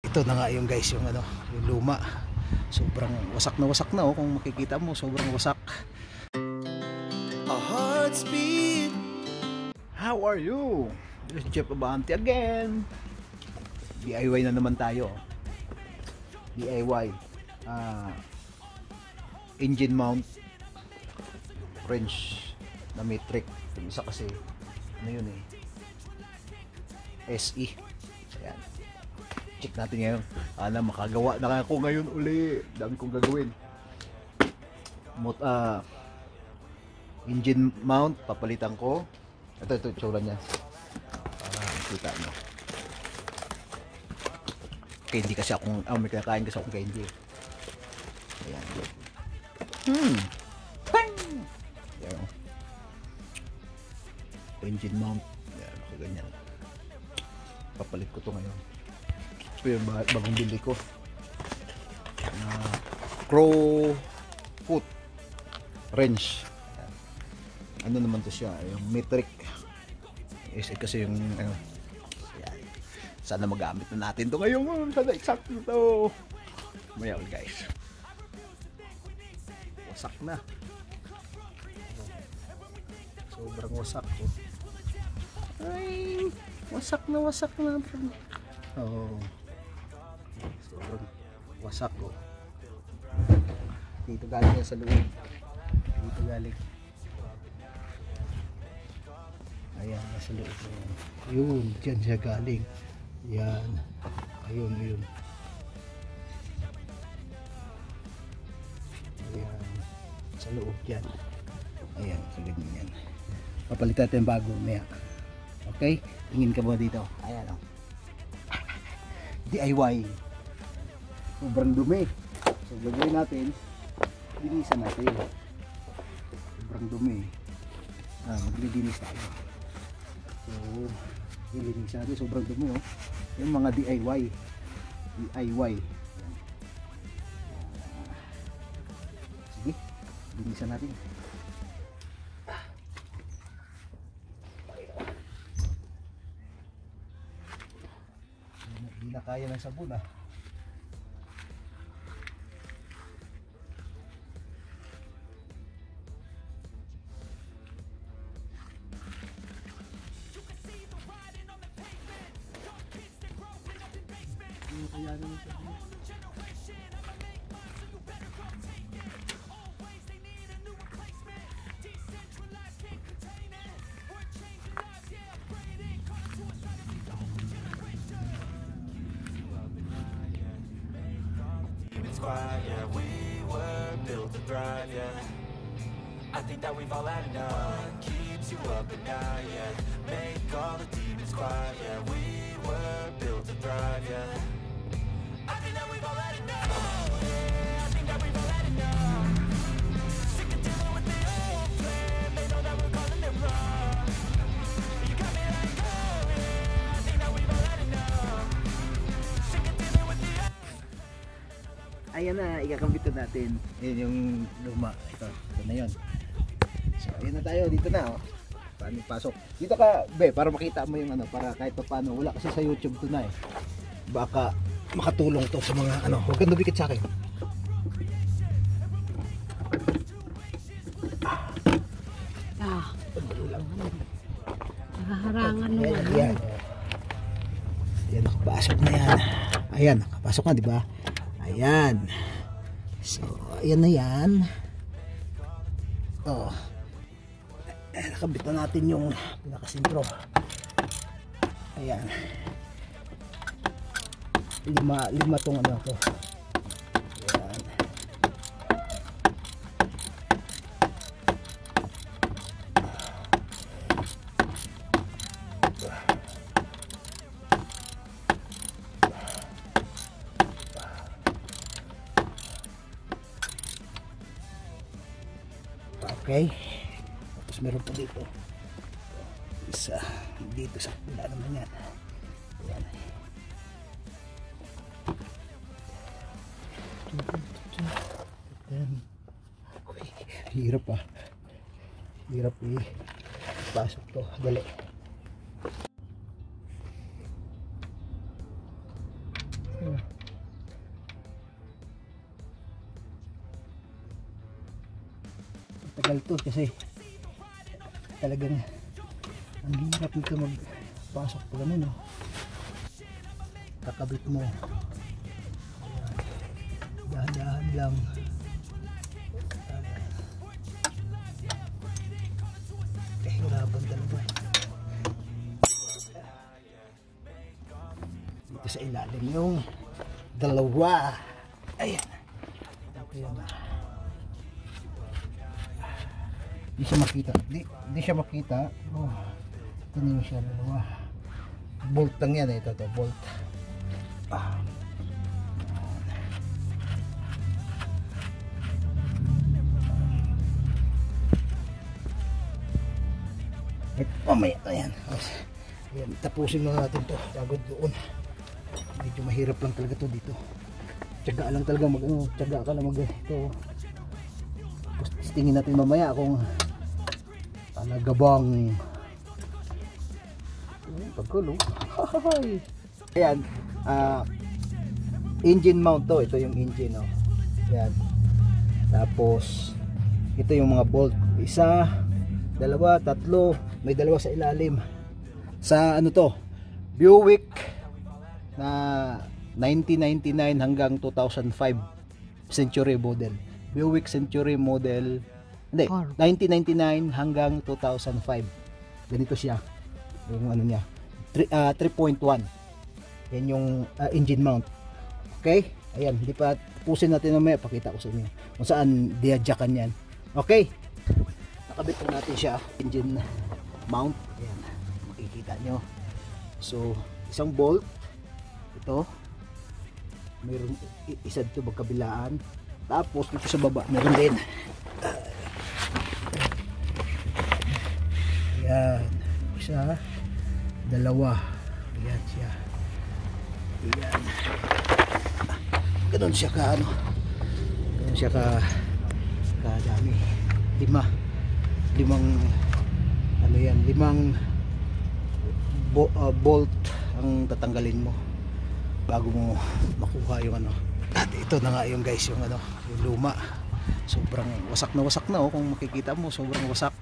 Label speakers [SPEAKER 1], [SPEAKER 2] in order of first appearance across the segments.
[SPEAKER 1] ito na nga yung guys, yung ano, yung luma. Sobrang wasak na oh, kung makikita mo, sobrang wasak. A heart speed. How are you? This is Jeff Abante again. DIY na naman tayo. DIY. Engine mount wrench na metric. Yung isa kasi ano yun eh, SE. Ayan, check natin ngayon. Makagawa na ako ngayon uli. Dami kong gagawin. Engine mount papalitan ko. Ito itsura niya para makita nyo. Candy kasi akong may kinakain kasi akong candy. Ayan. Ayan. Engine mount. Ayan, ganyan. Papalit ko to ngayon. Ito yung bagong bili ko. Crow foot wrench. Ayan. Ano naman to siya? Yung metric. Kasi yung ano. Ayan. Sana magamit na natin to ngayon. Sana exact to. Maya guys. Wasak na. Sobrang wasak ko. Ay, wasak na. Oh. Sobrang wasak ko. Dito galing yan sa loob. Dito galing. Ayan, nasa loob. Yun, dyan siya galing. Yan. Ayun. Ayan. Sa loob yan. Ayan, sa loob yan. Papalitan natin yung bago maya. Okay? Tingin ka mo dito. Ayan o. DIY. Sobrang dumi. So, gagawin natin. Linisan natin. Sobrang dumi. Maglilinis tayo. So, linisan natin. Sobrang dumi oh. Yung mga DIY. Sige. Linisan natin. Hindi na kaya ng sabon ah. Kaya naman sabon.
[SPEAKER 2] Yeah, we were built to thrive, yeah. I think that we've all had enough. What keeps you up at night, yeah. Make all the demons quiet, yeah. We were built to thrive, yeah. I think that we've all had enough. Yeah, I think that we've all had enough. Sick of dealing with the old plan. They know that we're calling it wrong. You got me like, oh yeah, I think that we've all had enough. Sick of dealing with the old.
[SPEAKER 1] Ayan na, ikakampitan natin. Ayan yung luma. Ito na yun. So, ayan na tayo. Dito na. Oh. Paano pasok? Dito ka, be, para makita mo yung ano. Para kahit pa paano. Wala kasi sa YouTube to na eh. Baka makatulong to sa mga ano. Huwag kang dumikit sa akin.
[SPEAKER 3] Harangan mo.
[SPEAKER 1] Ayan. Ayan, nakapasok na yan. Ayan, nakapasok na, di ba? Ayan. So, ayan na yan. Oh. Nakabit na natin yung pinakasintro. Ayan. Lima tong ano to. Ayan. Okay. Tapos meron pa dito. Isa dito sa pula naman yan. Ayan. Ayan. Hirap ah. Hirap eh. Pasok to. Dali. Ayan. technical to kasi talagang ang hirap nito magpasok pa ganun, no? Kakabit mo, dahan-dahan lang. Hirapan talaga dito sa ilalim yung dalawa. Ayan, ayan. Di siya makita, di siya makita. Oh, ito na yung siya dalawa. Bolt lang yan, ito bolt. Mamaya na yan. Ayan, tapusin lang natin to bago doon. Medyo mahirap lang talaga to dito. Tiyaga lang talaga tiyaga ka lang ito. Tingin natin mamaya kung talaga bang pagkulo. Ayan, engine mount to. Ito yung engine, oh. Ayan. Tapos ito yung mga bolt. Isa, dalawa, tatlo, may dalawa sa ilalim. Sa ano to, Buick na 1999 hanggang 2005 Century model. Buick Century model, hindi, 1999 hanggang 2005. Ganito siya yung ano niya, 3.1. yan yung engine mount. Okay, ayan, hindi pa pusin natin mamaya, pakita ko sa inyo kung saan diadyakan yan. Okay, nakabit po natin siya, engine mount. Ayan, makikita nyo. So isang bolt ito, mayroon isa dito magkabilaan, tapos dito sa baba meron din. Ayan, isa, dalawa, ayan siya, ayan, ganun siya ka ano, ganun siya kadami, limang ano yan, limang bolt ang tatanggalin mo bago mo makuha yung ano. At ito na nga yung guys, yung ano, yung luma, sobrang wasak na oh, kung makikita mo sobrang wasak.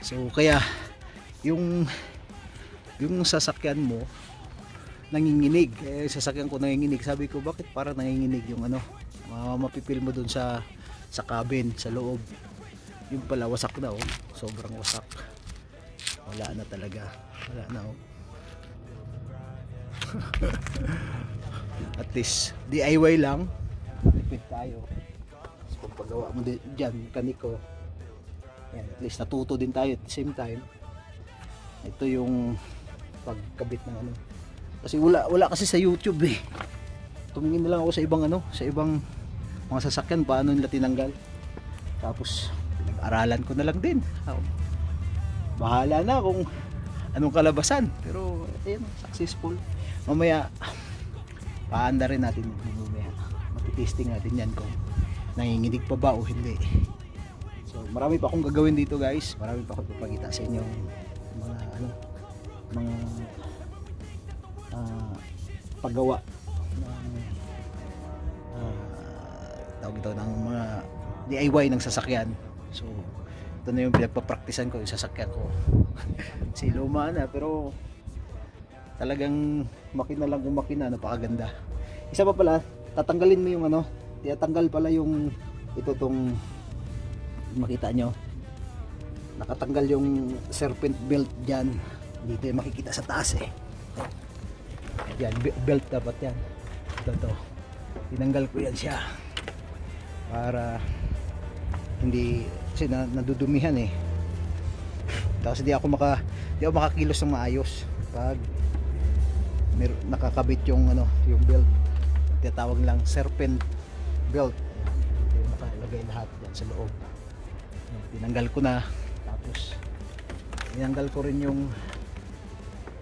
[SPEAKER 1] So kaya yung sasakyan mo nanginginig, sasakyan ko nanginginig. Sabi ko bakit parang nanginginig yung ano, mapipil mo dun sa cabin, sa loob. Yung pala wasak na oh, sobrang wasak, wala na talaga, wala na oh. At least DIY lang, tipid tayo. So, kung paggawa mo dyan mekaniko, yan, at least natuto din tayo at the same time. Ito yung pagkabit ng ano, kasi wala kasi sa YouTube eh. Tumingin na lang ako sa ibang ano, sa ibang mga sasakyan paano nila tinanggal, tapos pinag-aralan ko na lang din. Bahala na kung anong kalabasan, pero ayun, successful. Mamaya paanda rin natin, mamaya matitesting natin yan kung nanginginig pa ba o hindi. So marami pa akong gagawin dito guys, marami pa akong ipapakita sa inyo mga ano, mga paggawa ng tawag ito ng mga DIY ng sasakyan. So ito na yung pinagpapraktisan ko, yung sasakyan ko. Si luma na pero talagang makina lang kung makina, napakaganda. Isa pa pala, tatanggalin mo yung ano, tinatanggal pala yung ito tong makita nyo, nakatanggal yung serpent belt dyan, dito yung makikita sa taas eh. Yan, belt dapat yan. Ito, tinanggal ko yan siya para hindi, kasi nadudumihan eh. Tapos di ako makakilos ng maayos pag nakakabit yung ano, yung belt. Tinatawag lang serpent belt. Yung nakalagay lahat yan sa loob. Tinanggal ko na, tapos tinanggal ko rin yung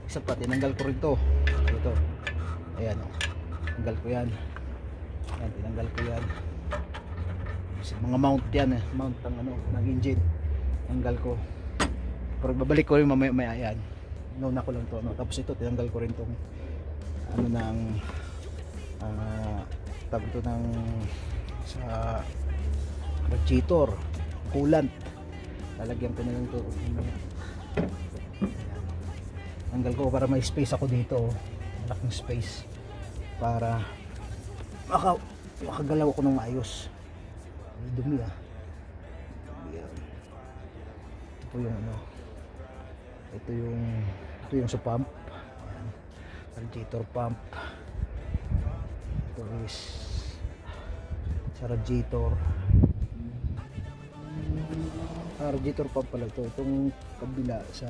[SPEAKER 1] isa pa, tinanggal ko rin to. Ito, ayan o, tinanggal ko yan. Ayan, tinanggal ko yan. Kasi mga mount yan eh, mount ng ano, ng engine, tinanggal ko. Pero babalik ko rin mamaya yan. Nauna ko lang to, no? Tapos ito, tinanggal ko rin tong ano ng tawag ito ng sa radiator, coolant. lalagyan ko na lang ito. Tanggal ko para may space ako dito, malaking space para makagalaw ako ng maayos. Dumi ah. Yan. Ito po yung ano, ito yung sa pump. Yan. Radiator pump. Ito is sa radiator. Radiator pump pala ito. Itong kabila sa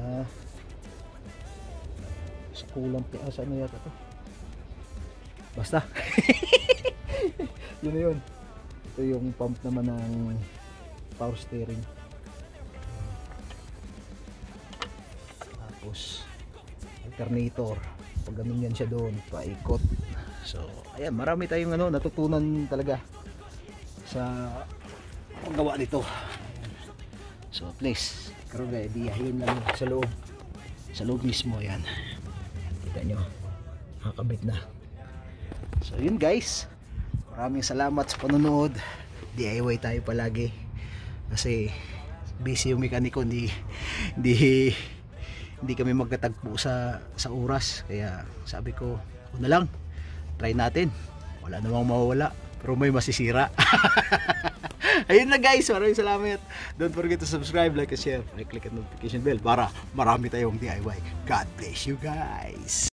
[SPEAKER 1] kulang sa ano yata to. Basta. Yun na yun. Ito yung pump naman ng power steering. Tapos alternator. Pag ganun yan siya doon, paikot. So, ayan, marami tayong ano, natutunan talaga sa paggawa nito. So, please, karoon na idea, yun lang sa loob. Sa loob mismo, yan. Kita nyo, nakakabit na. So, yun guys. Maraming salamat sa panonood. DIY tayo palagi. Kasi, busy yung mekaniko. Hindi kami magkatagpo sa oras. Kaya, sabi ko, ako na lang. Try natin. Wala namang mawawala. Pero may masisira. Ayun na guys, maraming salamat. Don't forget to subscribe, like, and share. Click the notification bell para marami tayong DIY. God bless you guys.